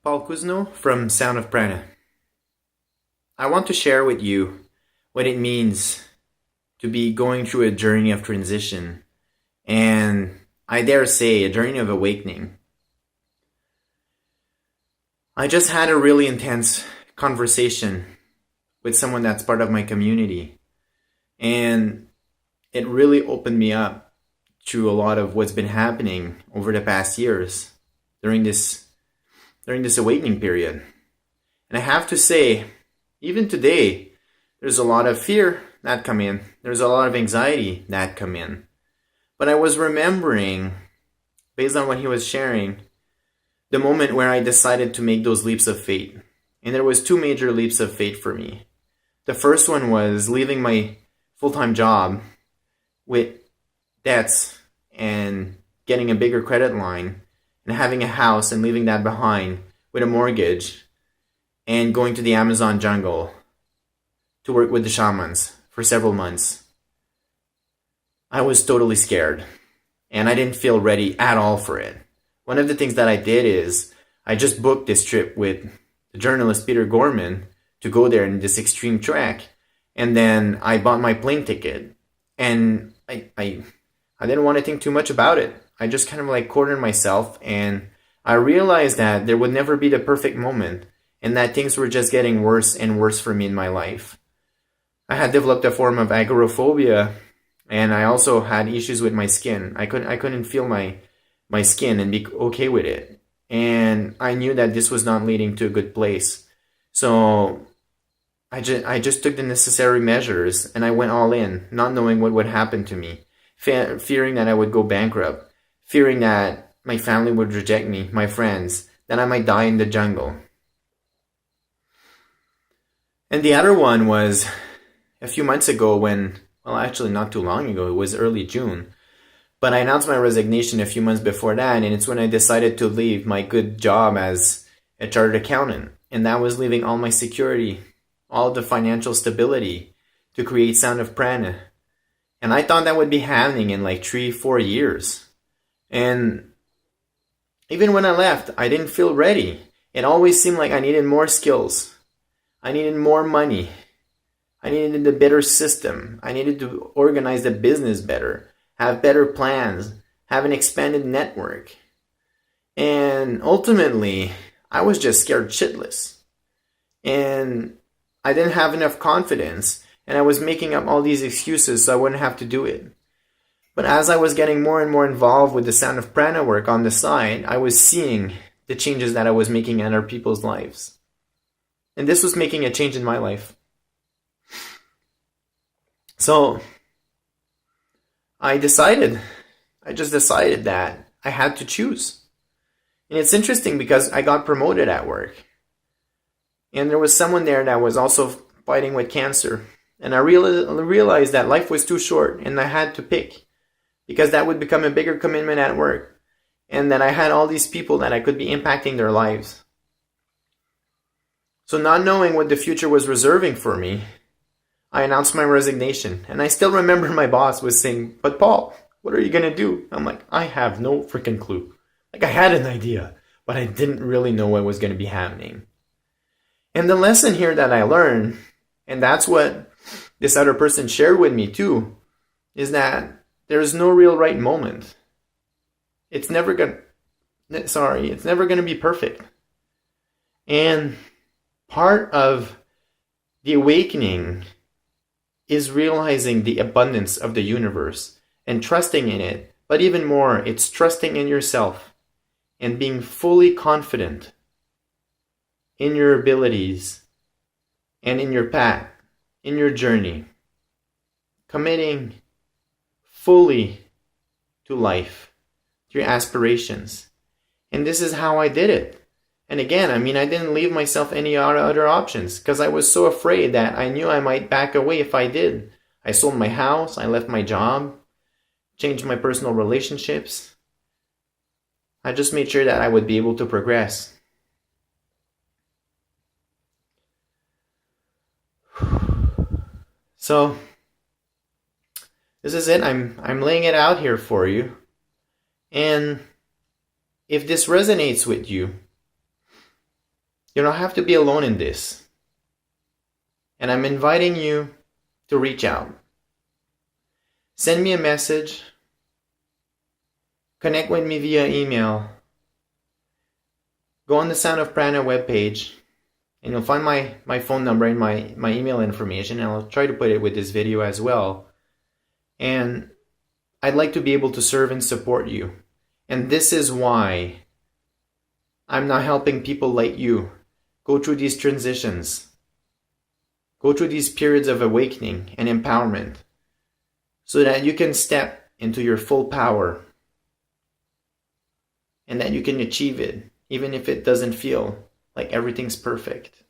Paul Kuzno from Sound of Prana. I want to share with you what it means to be going through a journey of transition, and I dare say a journey of awakening. I just had a really intense conversation with someone that's part of my community, and it really opened me up to a lot of what's been happening over the past years during this awakening period. And I have to say, even today, there's a lot of fear that come in. There's a lot of anxiety that come in. But I was remembering, based on what he was sharing, the moment where I decided to make those leaps of faith. And there was two major leaps of faith for me. The first one was leaving my full-time job with debts and getting a bigger credit line and having a house and leaving that behind with a mortgage and going to the Amazon jungle to work with the shamans for several months. I was totally scared and I didn't feel ready at all for it. One of the things that I did is I just booked this trip with the journalist Peter Gorman to go there in this extreme trek, and then I bought my plane ticket, and I didn't want to think too much about it. I just kind of like cornered myself, and I realized that there would never be the perfect moment and that things were just getting worse and worse for me in my life. I had developed a form of agoraphobia, and I also had issues with my skin. I couldn't feel my skin and be okay with it. And I knew that this was not leading to a good place. So I just took the necessary measures and I went all in, not knowing what would happen to me, fearing that I would go bankrupt, fearing that my family would reject me, my friends, that I might die in the jungle. And the other one was a few months ago when, well, actually not too long ago, it was early June. But I announced my resignation a few months before that, and it's when I decided to leave my good job as a chartered accountant. And that was leaving all my security, all the financial stability to create Sound of Prana. And I thought that would be happening in like 3-4 years. And even when I left, I didn't feel ready. It always seemed like I needed more skills. I needed more money. I needed a better system. I needed to organize the business better, have better plans, have an expanded network. And ultimately, I was just scared shitless. And I didn't have enough confidence, and I was making up all these excuses so I wouldn't have to do it. But as I was getting more and more involved with the Sound of Prana work on the side, I was seeing the changes that I was making in other people's lives. And this was making a change in my life. So I just decided that I had to choose. And it's interesting because I got promoted at work. And there was someone there that was also fighting with cancer. And I realized that life was too short and I had to pick, because that would become a bigger commitment at work. And that I had all these people that I could be impacting their lives. So not knowing what the future was reserving for me, I announced my resignation. And I still remember my boss was saying, "But Paul, what are you going to do?" I'm like, I have no freaking clue. Like, I had an idea, but I didn't really know what was going to be happening. And the lesson here that I learned, and that's what this other person shared with me too, is that there's no real right moment. It's never going to be perfect. And part of the awakening is realizing the abundance of the universe and trusting in it. But even more, it's trusting in yourself and being fully confident in your abilities and in your path, in your journey. Committing fully to life, to your aspirations. And this is how I did it. And again, I didn't leave myself any other options because I was so afraid that I knew I might back away if I did. I sold my house, I left my job, changed my personal relationships. I just made sure that I would be able to progress. So, this is it. I'm laying it out here for you. And if this resonates with you, You don't have to be alone in this. And I'm inviting you to reach out. Send me a message. Connect with me via email. Go on the Sound of Prana webpage, and you'll find my phone number and my email information, and I'll try to put it with this video as well. And I'd like to be able to serve and support you. And this is why I'm now helping people like you go through these transitions, go through these periods of awakening and empowerment, so that you can step into your full power and that you can achieve it, even if it doesn't feel like everything's perfect.